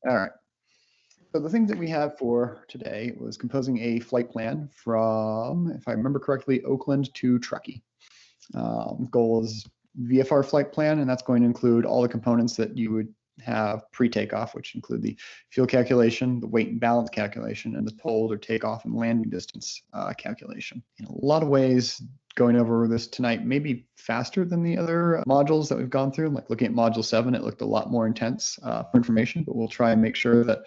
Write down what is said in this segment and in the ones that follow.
All right. So the things that we have for today was composing a flight plan from, if I remember correctly, Oakland to Truckee. Goal is VFR flight plan, and that's going to include all the components that you would have pre-takeoff, which include the fuel calculation, the weight and balance calculation, and the hold or takeoff and landing distance calculation. In a lot of ways, going over this tonight maybe faster than the other modules that we've gone through. Like looking at module 7, it looked a lot more intense for information, but we'll try and make sure that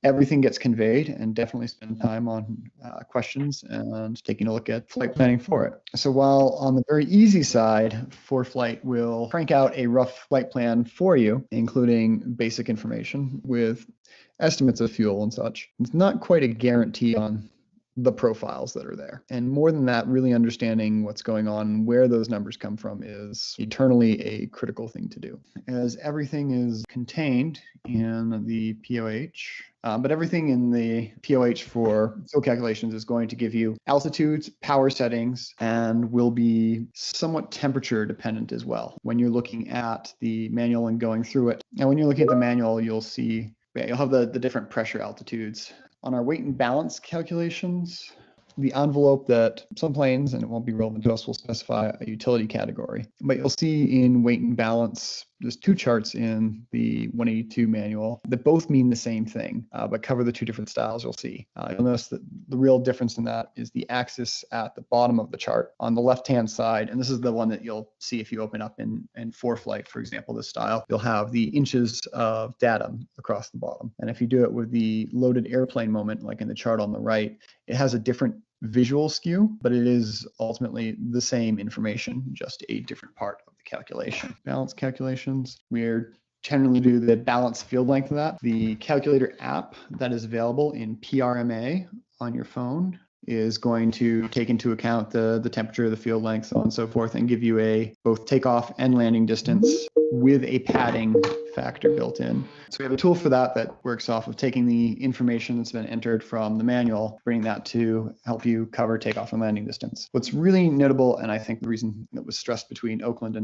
everything gets conveyed and definitely spend time on questions and taking a look at flight planning for it. So while on the very easy side, ForeFlight will crank out a rough flight plan for you, including basic information with estimates of fuel and such. It's not quite a guarantee on the profiles that are there. And more than that, really understanding what's going on, where those numbers come from is eternally a critical thing to do. As everything is contained in the POH, but everything in the POH for fuel calculations is going to give you altitudes, power settings, and will be somewhat temperature dependent as well when you're looking at the manual and going through it. And when you're looking at the manual, you'll see, you'll have the different pressure altitudes. On our weight and balance calculations, the envelope that some planes, and it won't be relevant to us, will specify a utility category. But you'll see in weight and balance, there's two charts in the 182 manual that both mean the same thing, but cover the two different styles you'll see. You'll notice that the real difference in that is the axis at the bottom of the chart on the left-hand side, and this is the one that you'll see if you open up in ForeFlight, for example, this style. You'll have the inches of datum across the bottom. And if you do it with the loaded airplane moment, like in the chart on the right, it has a different visual skew, but it is ultimately the same information, just a different part of the calculation. Balance calculations, we're generally do the balance field length of that. The calculator app that is available in PRMA on your phone is going to take into account the temperature, the field length, so on and so forth, and give you a both takeoff and landing distance with a padding factor built in. So we have a tool for that that works off of taking the information that's been entered from the manual, bringing that to help you cover takeoff and landing distance. What's really notable, and I think the reason that was stressed between Oakland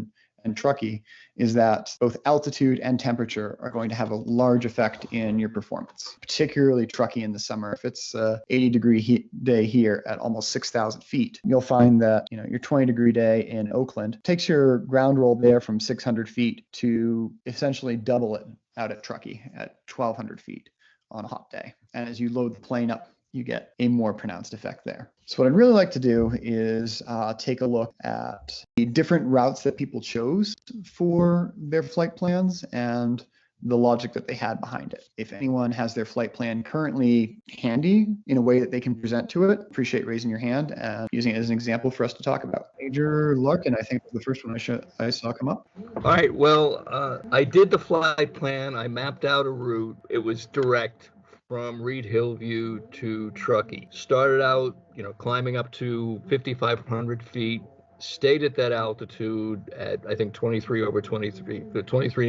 and Truckee, is that both altitude and temperature are going to have a large effect in your performance, particularly Truckee in the summer. If it's a 80-degree day here at almost 6,000 feet, you'll find that your 20-degree day in Oakland takes your ground roll there from 600 feet to essentially double it out at Truckee at 1,200 feet on a hot day. And as you load the plane up, you get a more pronounced effect there. So what I'd really like to do is take a look at the different routes that people chose for their flight plans and the logic that they had behind it. If anyone has their flight plan currently handy in a way that they can present to it, appreciate raising your hand and using it as an example for us to talk about. Major Larkin, I think, was the first one I saw come up. All right, well, I did the flight plan. I mapped out a route. It was direct from Reed Hillview to Truckee. Started out, climbing up to 5,500 feet, stayed at that altitude at, I think, 23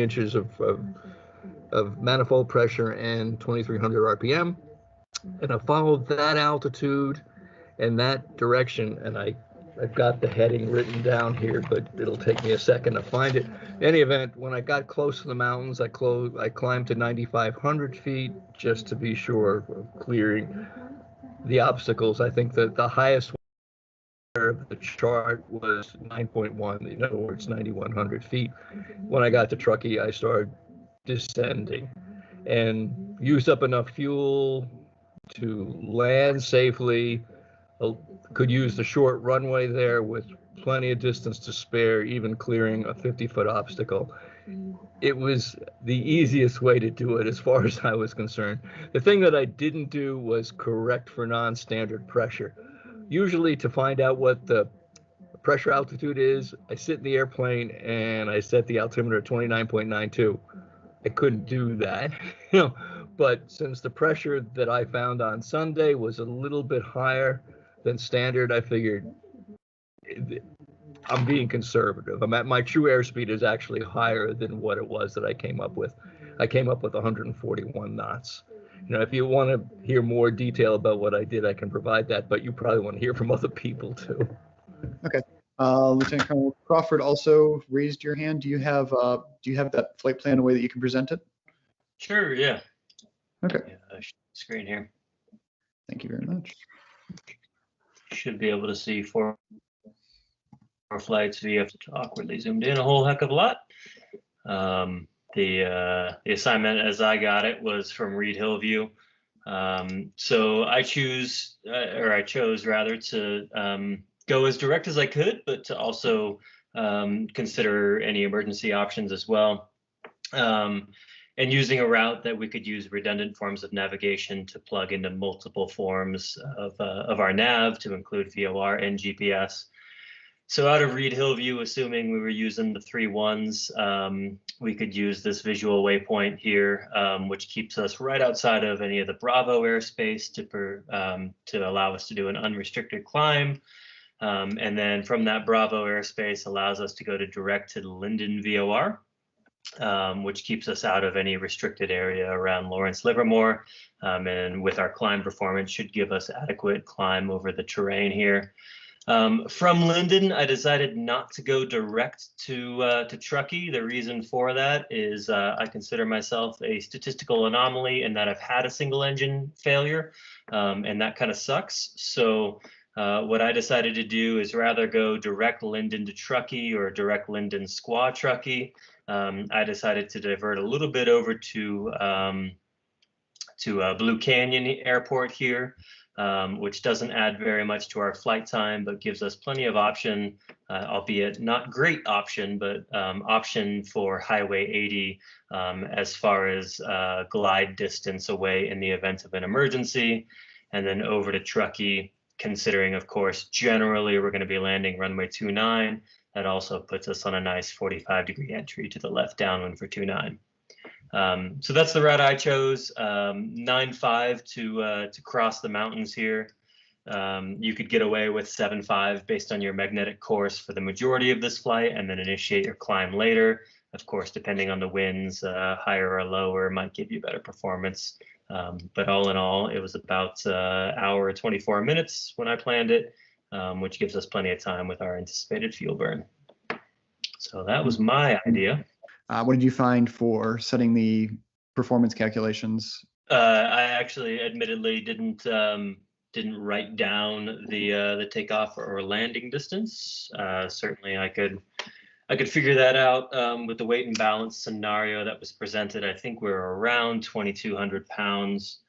inches of manifold pressure and 2,300 RPM. And I followed that altitude and that direction, and I've got the heading written down here, but it'll take me a second to find it. In any event, when I got close to the mountains, I climbed to 9,500 feet just to be sure of clearing the obstacles. I think that the highest of the chart was 9.1, in other words, 9,100 feet. When I got to Truckee, I started descending and used up enough fuel to land safely. Could use the short runway there with plenty of distance to spare, even clearing a 50-foot obstacle. It was the easiest way to do it as far as I was concerned. The thing that I didn't do was correct for non-standard pressure. Usually, to find out what the pressure altitude is, I sit in the airplane and I set the altimeter at 29.92. I couldn't do that, but since the pressure that I found on Sunday was a little bit higher than standard, I figured I'm being conservative. My true airspeed is actually higher than what it was that I came up with. I came up with 141 knots. If you want to hear more detail about what I did, I can provide that, but you probably want to hear from other people too. Okay. Lieutenant Colonel Crawford also raised your hand. Do you have that flight plan in a way that you can present it? Sure, yeah. Okay. Screen here. Thank you very much. Should be able to see four flights via awkwardly zoomed in a whole heck of a lot. The assignment as I got it was from Reed Hillview. So I chose rather to go as direct as I could, but to also consider any emergency options as well. And using a route that we could use redundant forms of navigation to plug into multiple forms of our nav to include VOR and GPS. So out of Reed Hillview, assuming we were using the 3 ones, we could use this visual waypoint here, which keeps us right outside of any of the Bravo airspace to allow us to do an unrestricted climb. And then from that Bravo airspace allows us to go direct to Linden VOR, which keeps us out of any restricted area around Lawrence Livermore. And with our climb performance should give us adequate climb over the terrain here. From Linden, I decided not to go direct to Truckee. The reason for that is I consider myself a statistical anomaly in that I've had a single engine failure, and that kind of sucks. So what I decided to do is rather go direct Linden to Truckee or direct Linden Squaw Truckee. I decided to divert a little bit over to Blue Canyon Airport here. Which doesn't add very much to our flight time, but gives us plenty of option, albeit not great option, but option for Highway 80 as far as glide distance away in the event of an emergency. And then over to Truckee, considering, of course, generally we're going to be landing runway 29. That also puts us on a nice 45-degree entry to the left downwind for 29. So that's the route I chose, 9.5 to cross the mountains here. You could get away with 7.5 based on your magnetic course for the majority of this flight and then initiate your climb later. Of course, depending on the winds, higher or lower might give you better performance. But all in all, it was about hour and 24 minutes when I planned it, which gives us plenty of time with our anticipated fuel burn. So that was my idea. What did you find for setting the performance calculations? I actually, admittedly, didn't write down the takeoff or landing distance. Certainly, I could figure that out with the weight and balance scenario that was presented. I think we're around 2,200 pounds,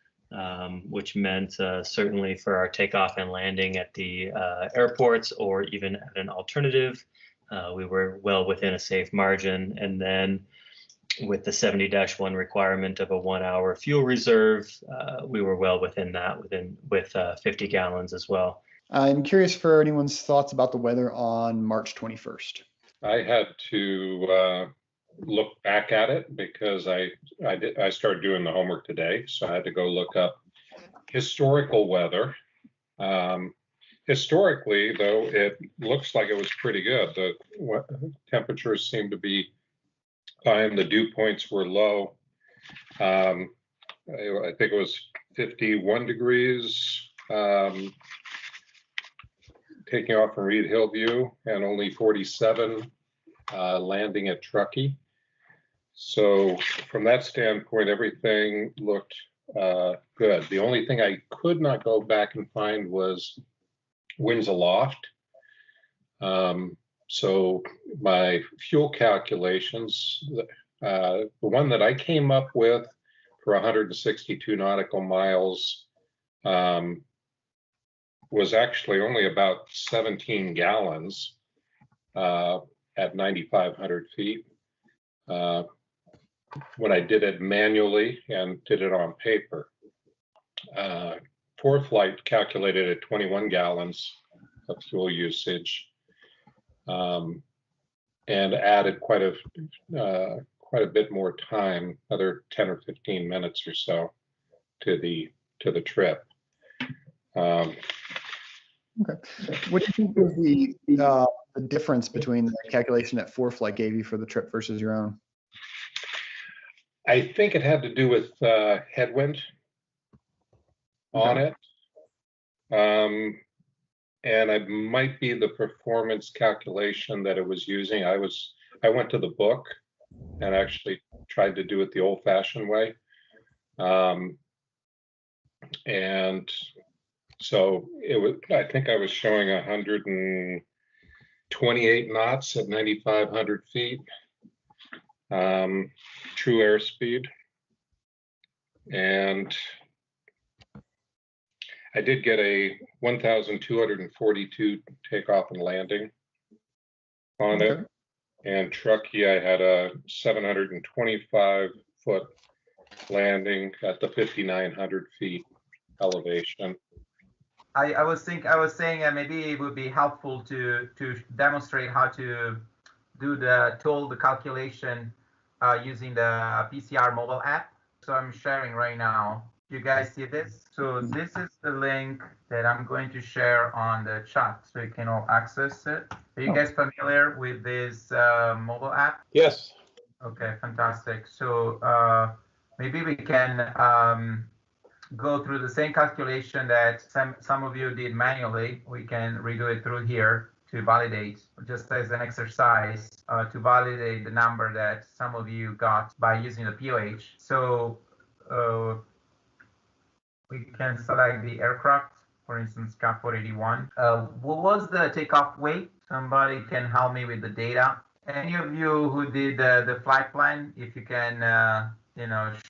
which meant certainly for our takeoff and landing at the airports or even at an alternative. We were well within a safe margin. And then with the 70-1 requirement of a 1-hour fuel reserve, we were well within that with 50 gallons as well. I'm curious for anyone's thoughts about the weather on March 21st. I had to look back at it because I started doing the homework today. So I had to go look up historical weather. Historically, though, it looks like it was pretty good. The temperatures seem to be fine. The dew points were low. I think it was 51 degrees taking off from Reed Hillview and only 47 landing at Truckee. So from that standpoint, everything looked good. The only thing I could not go back and find was winds aloft. So my fuel calculations, the one that I came up with for 162 nautical miles was actually only about 17 gallons at 9,500 feet. When I did it manually and did it on paper. ForeFlight calculated at 21 gallons of fuel usage and added quite a bit more time, another 10 or 15 minutes or so to the trip. Okay. What do you think was the difference between the calculation that ForeFlight gave you for the trip versus your own? I think it had to do with headwind on it. And it might be the performance calculation that it was using. I went to the book and actually tried to do it the old-fashioned way. And so it was, I think I was showing 128 knots at 9,500 feet, true airspeed. And I did get a 1,242 takeoff and landing on Okay. it. And Truckee, I had a 725 foot landing at the 5,900 feet elevation. I was saying maybe it would be helpful to demonstrate how to do the calculation using the PCR mobile app. So I'm sharing right now. You guys see this? So this is the link that I'm going to share on the chat so you can all access it. Are you guys familiar with this mobile app? Yes. Okay, fantastic. So maybe we can go through the same calculation that some of you did manually. We can redo it through here to validate, just as an exercise, to validate the number that some of you got by using the POH. So we can select the aircraft, for instance, CAP 481. What was the takeoff weight? Somebody can help me with the data. Any of you who did the flight plan, if you can,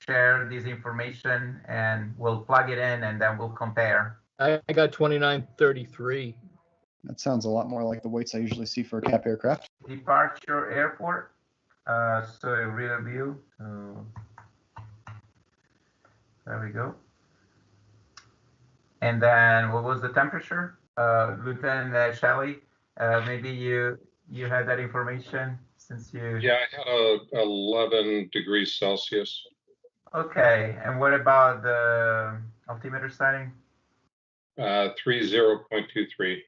share this information, and we'll plug it in and then we'll compare. I got 2933. That sounds a lot more like the weights I usually see for a CAP aircraft. Departure airport. So rear view. So there we go. And then what was the temperature? Lieutenant Shelley, maybe you had that information since you. Yeah, I had a 11 degrees Celsius. Okay, and what about the altimeter setting? 30.23.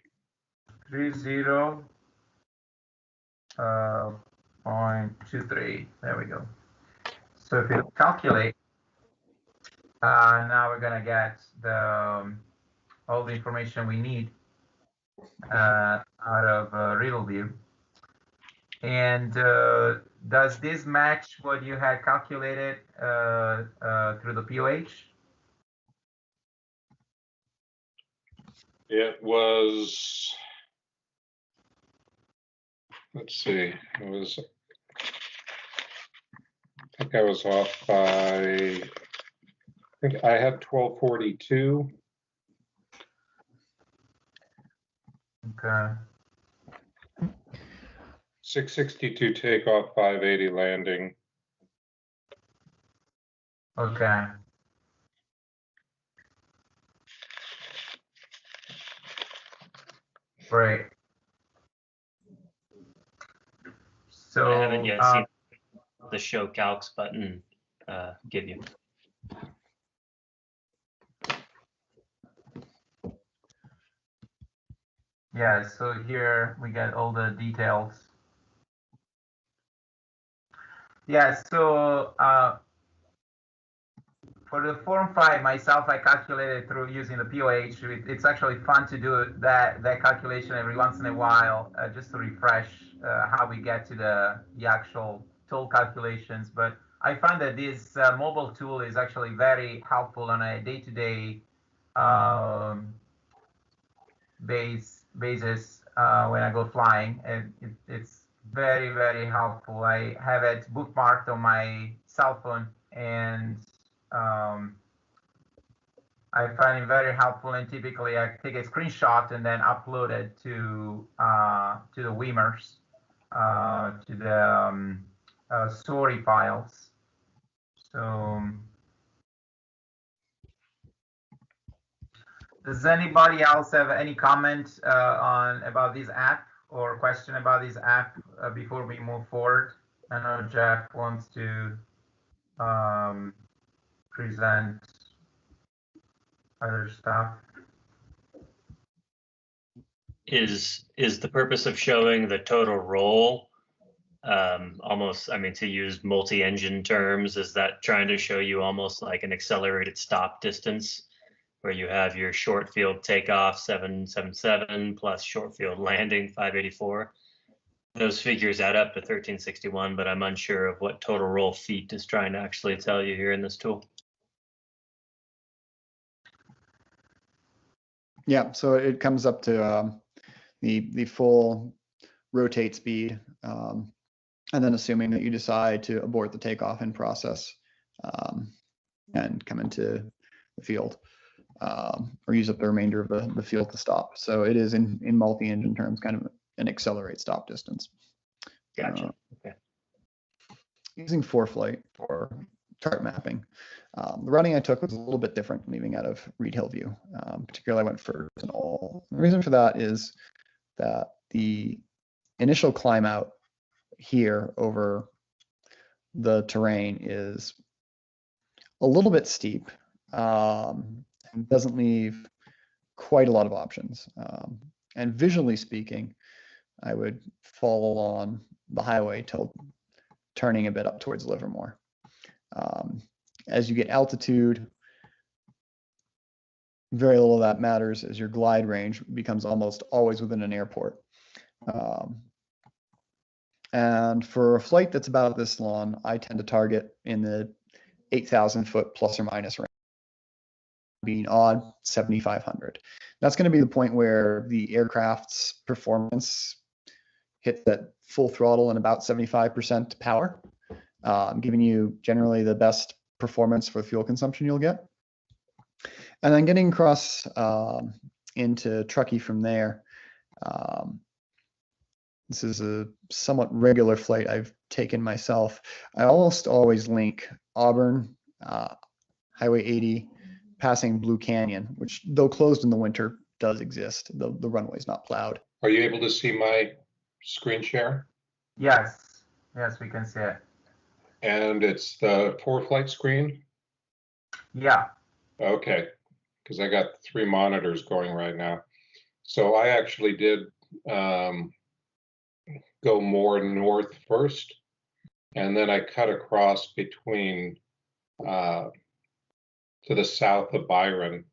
30.23. There we go. So if you calculate, now we're gonna get all the information we need out of RealView. And does this match what you had calculated through the POH? It was, let's see, it was, I think I was off by, I think I had 1242. Okay. 662 takeoff, 580 landing. Okay. Great. So I haven't yet seen the show calcs button give you. yeah, so here we get all the details. Yeah, so for the Form 5 myself, I calculated through using the POH. It's actually fun to do that calculation every once in a while, just to refresh how we get to the actual tool calculations. But I find that this mobile tool is actually very helpful on a day-to-day basis when I go flying, and it's very, very helpful. I have it bookmarked on my cell phone, and I find it very helpful. And typically, I take a screenshot and then upload it to the Weimers, to the story files. So, does anybody else have any comment about this app or question about this app before we move forward? I know Jeff wants to present other stuff. Is the purpose of showing the total roll almost, I mean, to use multi-engine terms, is that trying to show you almost like an accelerated stop distance, where you have your short field takeoff 777 plus short field landing 584? Those figures add up to 1361, but I'm unsure of what total roll feet is trying to actually tell you here in this tool. Yeah, so it comes up to the full rotate speed, and then assuming that you decide to abort the takeoff in process and come into the field, or use up the remainder of the field to stop. So it is in multi-engine terms kind of an accelerate stop distance. Gotcha. Okay. Using ForeFlight for chart mapping. The routing I took was a little bit different leaving out of Reed Hillview. Particularly, I went for an all. The reason for that is that the initial climb out here over the terrain is a little bit steep and doesn't leave quite a lot of options. And visually speaking, I would follow on the highway till turning a bit up towards Livermore. As you get altitude, very little of that matters as your glide range becomes almost always within an airport. And for a flight that's about this long, I tend to target in the 8,000 foot plus or minus range, being odd 7,500. That's going to be the point where the aircraft's performance hits that full throttle and about 75% power, giving you generally the best performance for fuel consumption you'll get. And then getting across into Truckee from there. This is a somewhat regular flight I've taken myself. I almost always link Auburn, Highway 80, passing Blue Canyon, which though closed in the winter does exist. The runway's not plowed. Are you able to see my screen share? Yes, yes, we can see it. And it's the ForeFlight screen? Yeah. Okay, because I got 3 monitors going right now. So I actually did go more north first, and then I cut across between to the south of Byron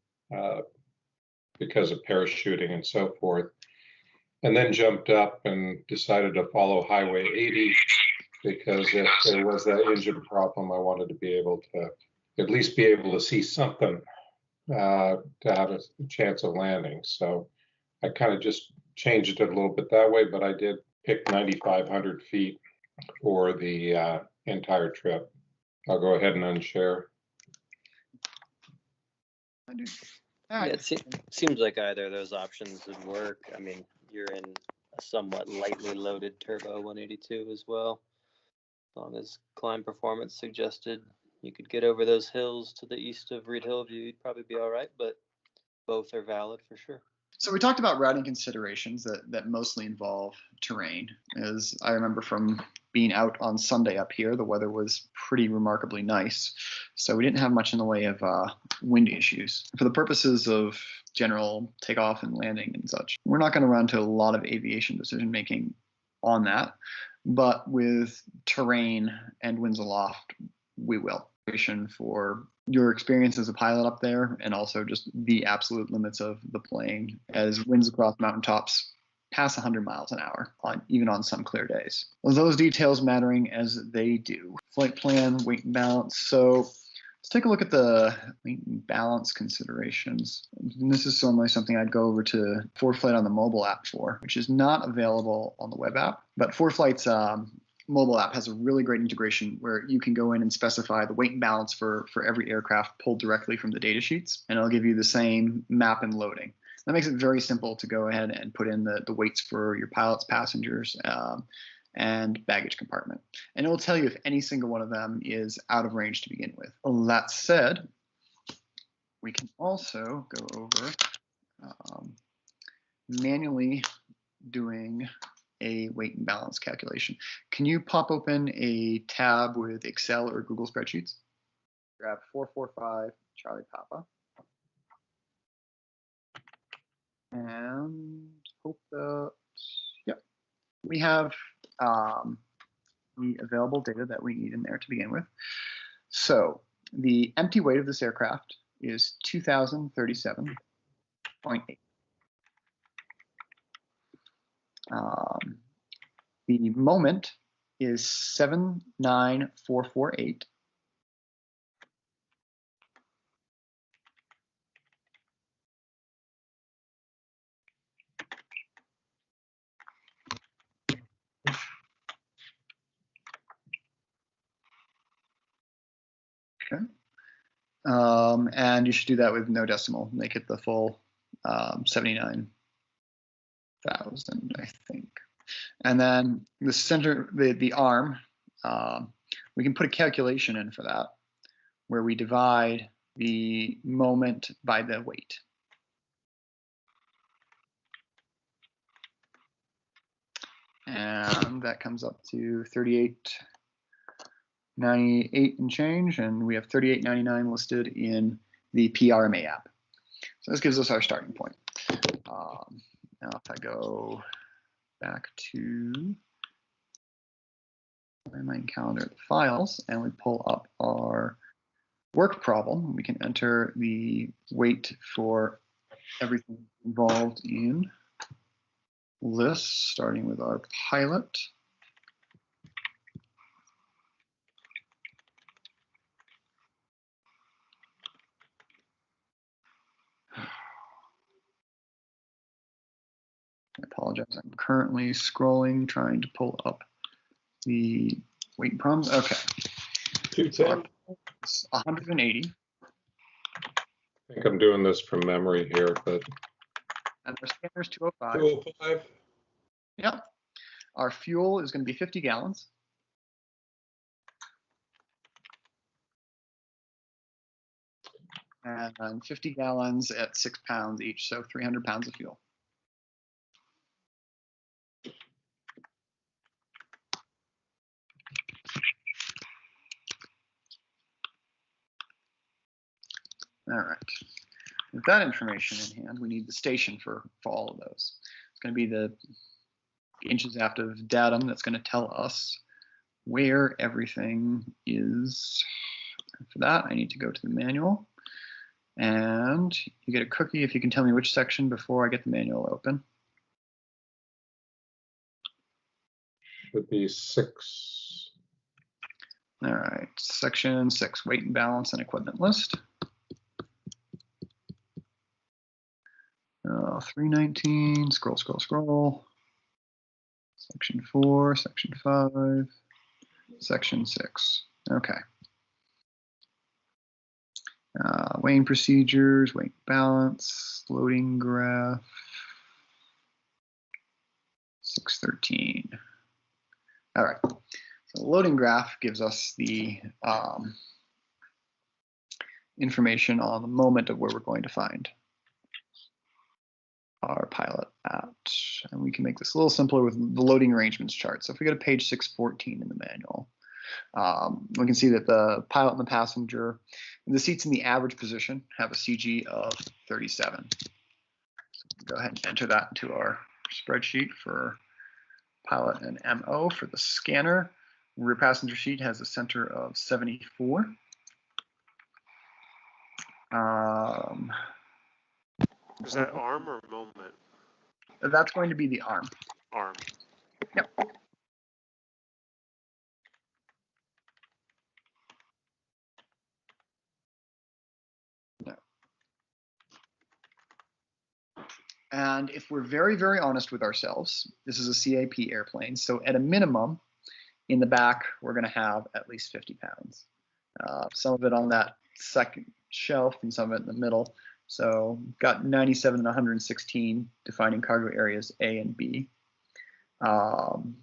because of parachuting and so forth, and then jumped up and decided to follow Highway 80 because if there was that engine problem, I wanted to be able to at least be able to see something to have a chance of landing. So I kind of just changed it a little bit that way, but I did pick 9,500 feet for the entire trip. I'll go ahead and unshare. Yeah, it seems like either of those options would work. I mean, you're in a somewhat lightly loaded turbo 182 as well. As long as climb performance suggested you could get over those hills to the east of Reed Hillview, you'd probably be all right, but both are valid for sure. So we talked about routing considerations that mostly involve terrain. As I remember from being out on Sunday up here, the weather was pretty remarkably nice. So we didn't have much in the way of wind issues. For the purposes of general takeoff and landing and such, we're not going to run into a lot of aviation decision making on that. But with terrain and winds aloft, we will. For your experience as a pilot up there, and also just the absolute limits of the plane as winds across mountaintops pass 100 miles an hour, even on some clear days. Those details mattering as they do. Flight plan, weight and balance. So let's take a look at the weight and balance considerations. And this is certainly something I'd go over to ForeFlight on the mobile app for, which is not available on the web app. But ForeFlight's mobile app has a really great integration where you can go in and specify the weight and balance for every aircraft pulled directly from the data sheets, and it'll give you the same map and loading. That makes it very simple to go ahead and put in the weights for your pilots, passengers, and baggage compartment. And it will tell you if any single one of them is out of range to begin with. That said, we can also go over manually doing a weight and balance calculation. Can you pop open a tab with Excel or Google spreadsheets? Grab 445 Charlie Papa. And hope that, yeah, we have the available data that we need in there to begin with. So the empty weight of this aircraft is 2,037.8. The moment is 79448. Okay. And you should do that with no decimal. Make it the full 79,000, I think. And then the center, the arm, we can put a calculation in for that, where we divide the moment by the weight. And that comes up to 38.98 and change, and we have 38.99 listed in the PRMA app. So this gives us our starting point. Now if I go back to my calendar, the files, and we pull up our work problem, we can enter the weight for everything involved in this, starting with our pilot. I apologize, I'm currently scrolling, trying to pull up the weight problems. Okay. 210. It's 180. I think I'm doing this from memory here, but And our scanner's 205. 205. Yep. Our fuel is going to be 50 gallons. And 50 gallons at 6 pounds each, so 300 pounds of fuel. All right. With that information in hand, we need the station for all of those. It's going to be the inches after datum that's going to tell us where everything is. For that, I need to go to the manual. And you get a cookie if you can tell me which section before I get the manual open. Should be 6. All right, section 6, weight and balance and equipment list. 319, scroll, scroll, scroll. Section 4, section 5, section 6. Okay. Weighing procedures, weight balance, loading graph. 613. All right. So the loading graph gives us the information on the moment of where we're going to find our pilot at. And we can make this a little simpler with the loading arrangements chart. So if we go to page 614 in the manual, we can see that the pilot and the passenger, the seats in the average position have a CG of 37. So go ahead and enter that into our spreadsheet for pilot and MO. For the scanner, rear passenger seat has a center of 74. Is that arm or moment? That's going to be the arm. Arm. Yep. No. And if we're very, very honest with ourselves, this is a CAP airplane. So at a minimum, in the back, we're going to have at least 50 pounds. Some of it on that second shelf and some of it in the middle. So got 97 and 116 defining cargo areas A and B. And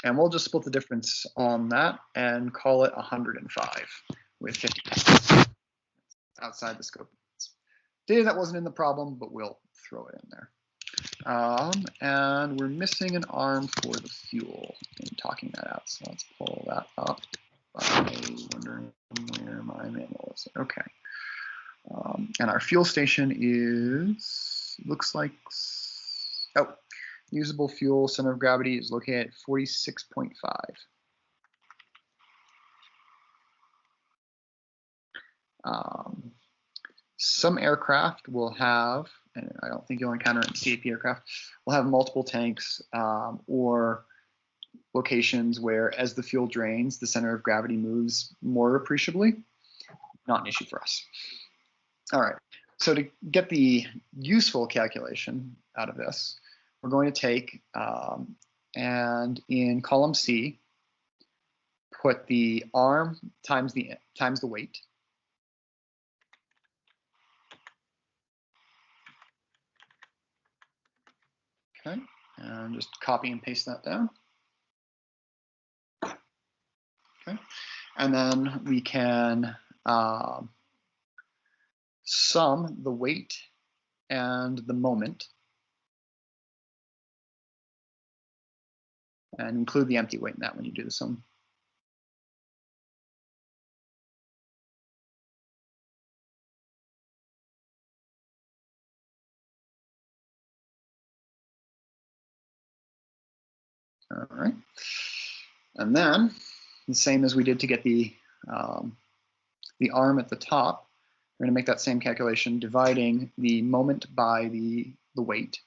we'll just split the difference on that and call it 105 with 50 pounds outside the scope. Data that wasn't in the problem, but we'll throw it in there. And we're missing an arm for the fuel in talking that out. So let's pull that up by wondering where my manual is. Okay. And our fuel station is, looks like, oh, usable fuel center of gravity is located at 46.5. Some aircraft will have, and I don't think you'll encounter it in CAP aircraft, will have multiple tanks or locations where as the fuel drains, the center of gravity moves more appreciably. Not an issue for us. All right, so to get the useful calculation out of this, we're going to take and in column C, put the arm times the weight, Okay, and just copy and paste that down. Okay, and then we can sum the weight and the moment and include the empty weight in that when you do the sum. All right, and then the same as we did to get the arm at the top, we're going to make that same calculation, dividing the moment by the weight.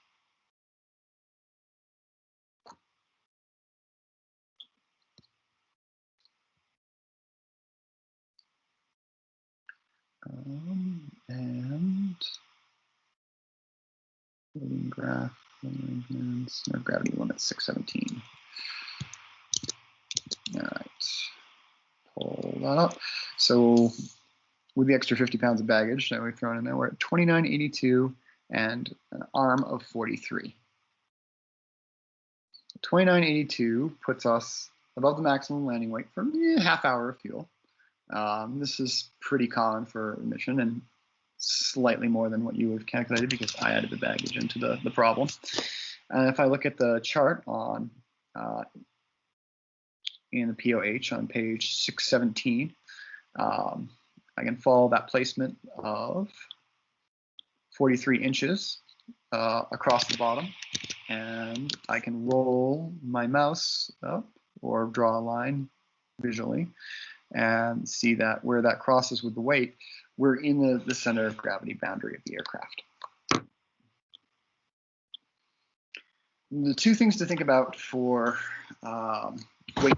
And loading graph, arrangements, no, gravity limit 617. All right, pull that up. So with the extra 50 pounds of baggage that we've thrown in there, we're at 2982 and an arm of 43. 2982 puts us above the maximum landing weight for a half hour of fuel. This is pretty common for a mission and slightly more than what you have calculated because I added the baggage into the problem. And if I look at the chart on in the POH on page 617, I can follow that placement of 43 inches across the bottom, and I can roll my mouse up or draw a line visually and see that where that crosses with the weight, we're in the center of gravity boundary of the aircraft. The two things to think about for weight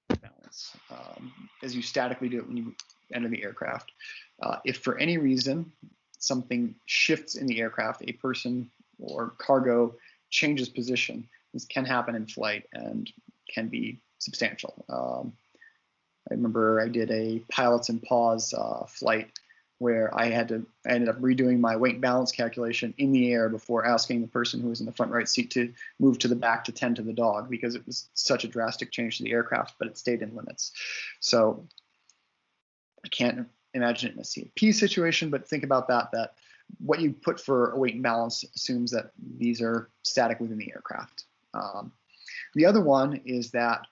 balance as you statically do it when you enter the aircraft. If for any reason something shifts in the aircraft, a person or cargo changes position, this can happen in flight and can be substantial. I remember I did a pilots in pause flight where I ended up redoing my weight balance calculation in the air before asking the person who was in the front right seat to move to the back to tend to the dog because it was such a drastic change to the aircraft, but it stayed in limits. So I can't imagine it in a CAP situation, but think about that what you put for a weight and balance assumes that these are static within the aircraft. The other one is that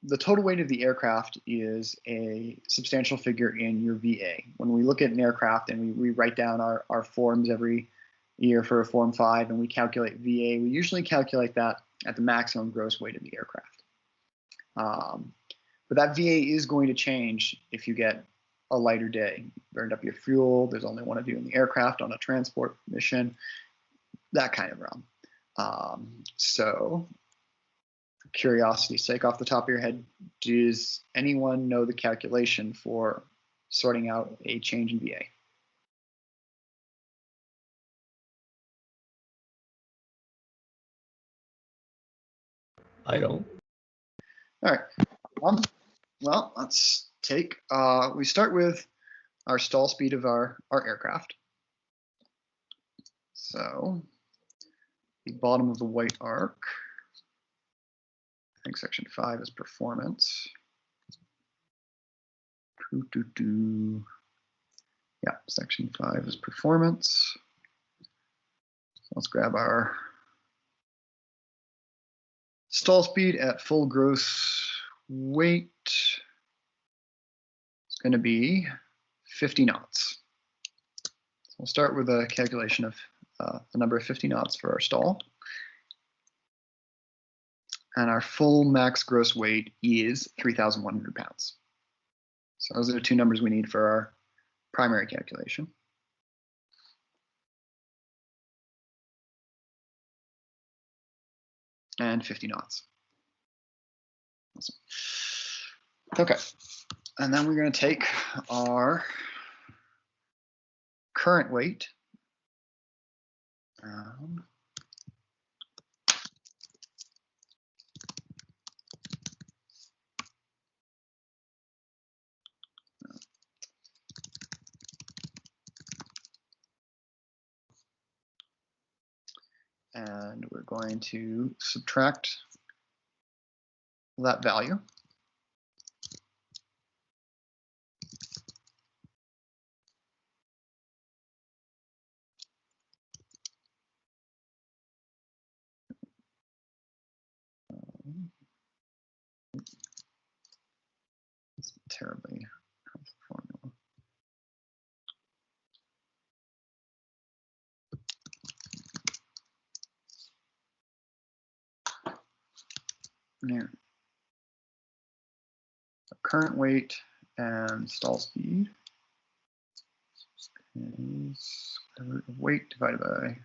the total weight of the aircraft is a substantial figure in your VA. When we look at an aircraft and we write down our forms every year for a Form 5 and we calculate VA, we usually calculate that at the maximum gross weight of the aircraft. But that VA is going to change if you get a lighter day. You burned up your fuel, there's only one of you in the aircraft on a transport mission, that kind of realm. So for curiosity's sake, off the top of your head, does anyone know the calculation for sorting out a change in VA? I don't. All right. Well, let's take, we start with our stall speed of our aircraft. So the bottom of the white arc, I think section 5 is performance. Yeah, section 5 is performance. So let's grab our stall speed at full gross weight. It's going to be 50 knots. So we'll start with a calculation of the number of 50 knots for our stall. And our full max gross weight is 3,100 pounds. So those are the two numbers we need for our primary calculation. And 50 knots. Awesome. Okay, and then we're going to take our current weight. and we're going to subtract that value. It's terribly helpful formula. There. So current weight and stall speed is square root of weight divided by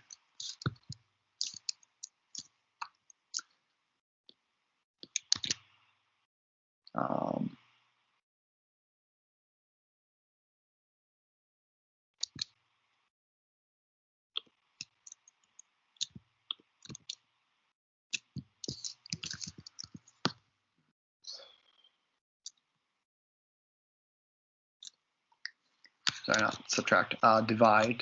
sorry, not subtract, divide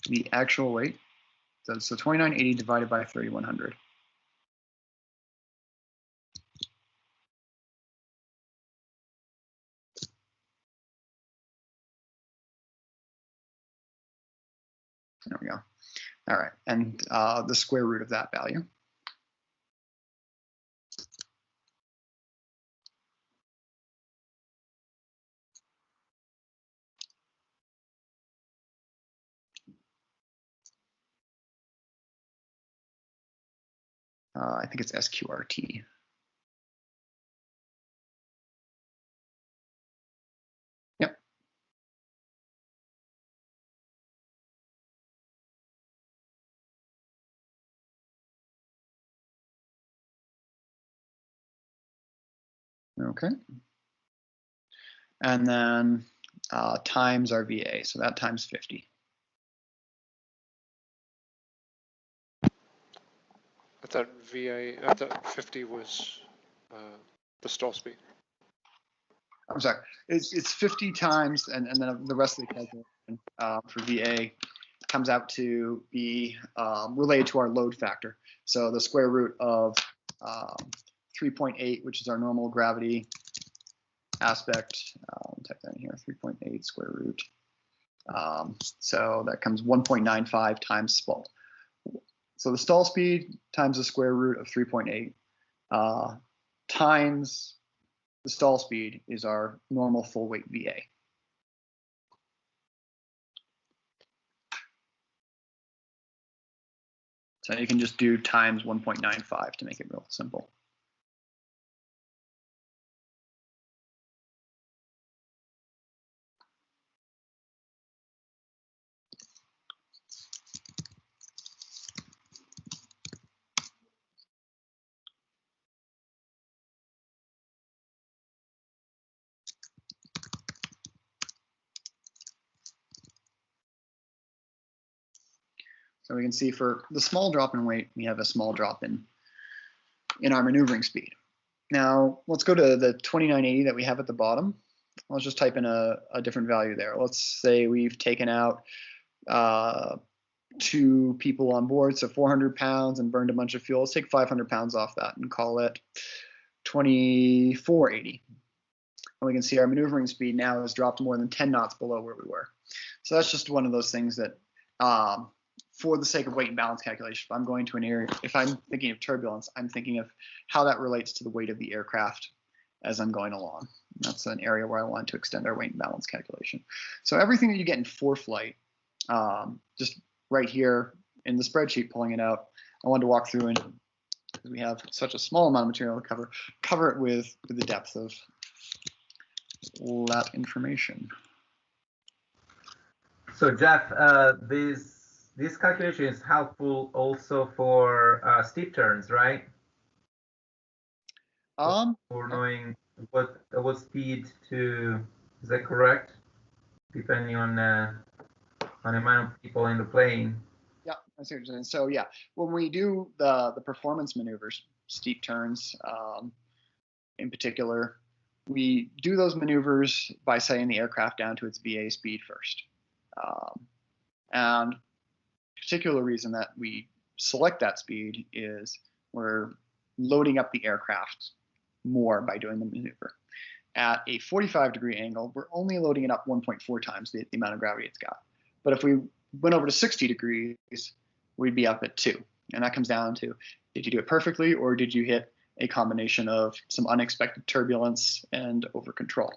the actual weight. So 2980 divided by 3100. There we go. All right, and the square root of that value. I think it's SQRT. Yep. Okay. And then times our VA, so that times 50. I thought 50 was the stall speed. I'm sorry, it's 50 times, and then the rest of the calculation for VA comes out to be related to our load factor. So the square root of 3.8, which is our normal gravity aspect, type that in here, 3.8 square root. So that comes 1.95 times stall. So the stall speed times the square root of 3.8 times the stall speed is our normal full weight VA. So you can just do times 1.95 to make it real simple. So we can see for the small drop in weight, we have a small drop in our maneuvering speed. Now let's go to the 2980 that we have at the bottom. Let's just type in a different value there. Let's say we've taken out 2 people on board, so 400 pounds, and burned a bunch of fuel. Let's take 500 pounds off that and call it 2480. And we can see our maneuvering speed now has dropped more than 10 knots below where we were. So that's just one of those things that for the sake of weight and balance calculation, if I'm going to an area, if I'm thinking of turbulence, I'm thinking of how that relates to the weight of the aircraft as I'm going along. That's an area where I want to extend our weight and balance calculation. So everything that you get in flight, just right here in the spreadsheet, pulling it out, I wanted to walk through, and because we have such a small amount of material to cover it with the depth of that information. So Jeff, this calculation is helpful also for steep turns, right? For knowing what speed to, is that correct? Depending on the amount of people in the plane. Yeah, I see what you're saying. So yeah, when we do the performance maneuvers, steep turns in particular, we do those maneuvers by setting the aircraft down to its VA speed first. And particular reason that we select that speed is we're loading up the aircraft more by doing the maneuver. At a 45-degree angle, we're only loading it up 1.4 times the amount of gravity it's got. But if we went over to 60 degrees, we'd be up at 2. And that comes down to, did you do it perfectly, or did you hit a combination of some unexpected turbulence and over control?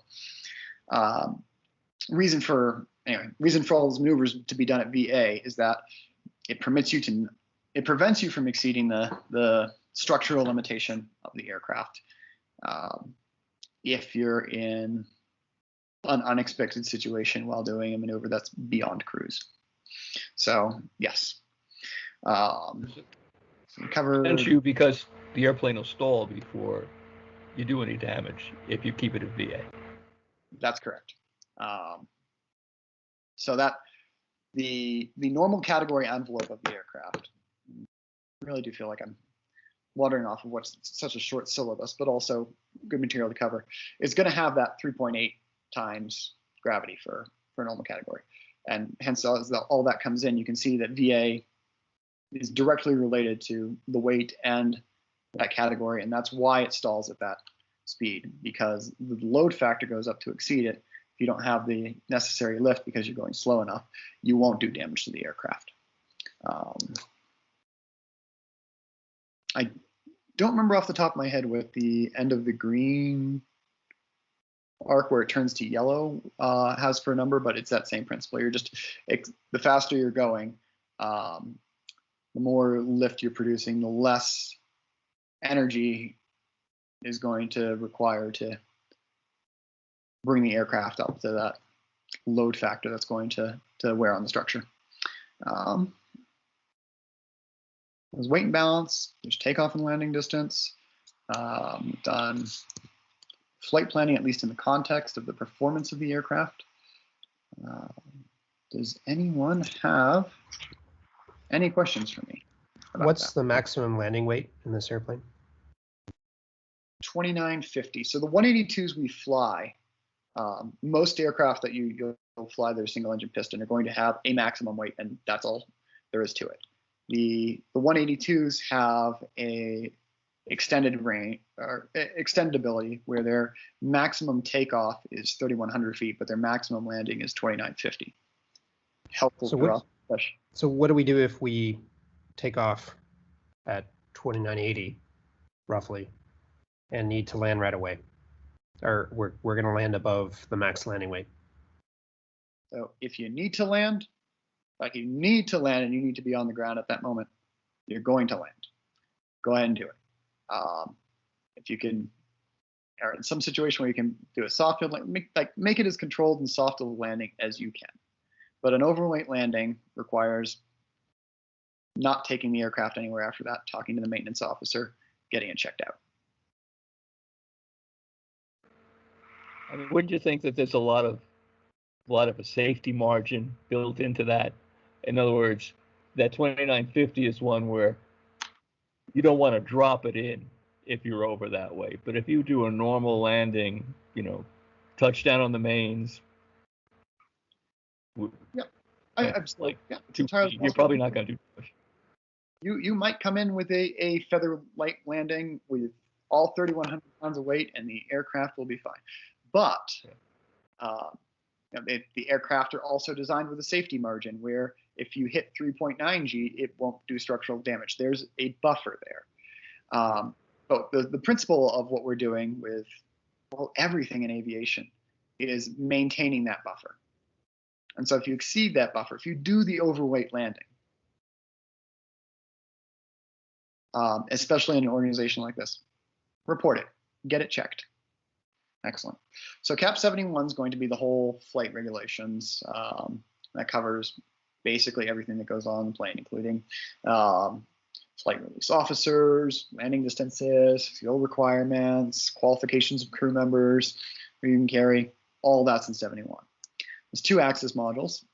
Reason for all those maneuvers to be done at VA is that it prevents you from exceeding the structural limitation of the aircraft. If you're in an unexpected situation while doing a maneuver that's beyond cruise. So yes. Cover because the airplane will stall before you do any damage if you keep it at VA. That's correct. So that the normal category envelope of the aircraft, I really do feel like I'm watering off of what's such a short syllabus, but also good material to cover, is going to have that 3.8 times gravity for a normal category. And hence, as all that comes in, you can see that VA is directly related to the weight and that category, and that's why it stalls at that speed, because the load factor goes up to exceed it. If you don't have the necessary lift because you're going slow enough, you won't do damage to the aircraft. I don't remember off the top of my head what the end of the green arc where it turns to yellow has for a number, but it's that same principle. You're just, the faster you're going, the more lift you're producing, the less energy is going to require to bring the aircraft up to that load factor that's going to wear on the structure. There's weight and balance, there's takeoff and landing distance. We've done flight planning, at least in the context of the performance of the aircraft. Does anyone have any questions for me? What's the maximum landing weight in this airplane? 2950. So the 182s we fly, most aircraft that you'll fly that are single engine piston are going to have a maximum weight, and that's all there is to it. The 182s have a extended range or extended ability where their maximum takeoff is 3,100 feet, but their maximum landing is 2,950. Helpful for us. So what do we do if we take off at 2,980 roughly and need to land right away? Or we're going to land above the max landing weight? So if you need to land, like you need to land and you need to be on the ground at that moment, you're going to land. Go ahead and do it. If you can, or in some situation where you can do a soft make it as controlled and soft of a landing as you can. But an overweight landing requires not taking the aircraft anywhere after that, talking to the maintenance officer, getting it checked out. I mean, wouldn't you think that there's a lot of a safety margin built into that? In other words, that 2950 is one where you don't want to drop it in if you're over that way. But if you do a normal landing, touchdown on the mains. Yeah, absolutely. Yeah, you're probably not going to do much. You might come in with a feather light landing with all 3,100 pounds of weight, and the aircraft will be fine. But the aircraft are also designed with a safety margin where if you hit 3.9 G, it won't do structural damage. There's a buffer there. But the principle of what we're doing with everything in aviation is maintaining that buffer. And so if you exceed that buffer, if you do the overweight landing, especially in an organization like this, report it, get it checked. Excellent. So CAP 71 is going to be the whole flight regulations. That covers basically everything that goes on in the plane, including flight release officers, landing distances, fuel requirements, qualifications of crew members, who you can carry, all that's in 71. There's 2 axis modules.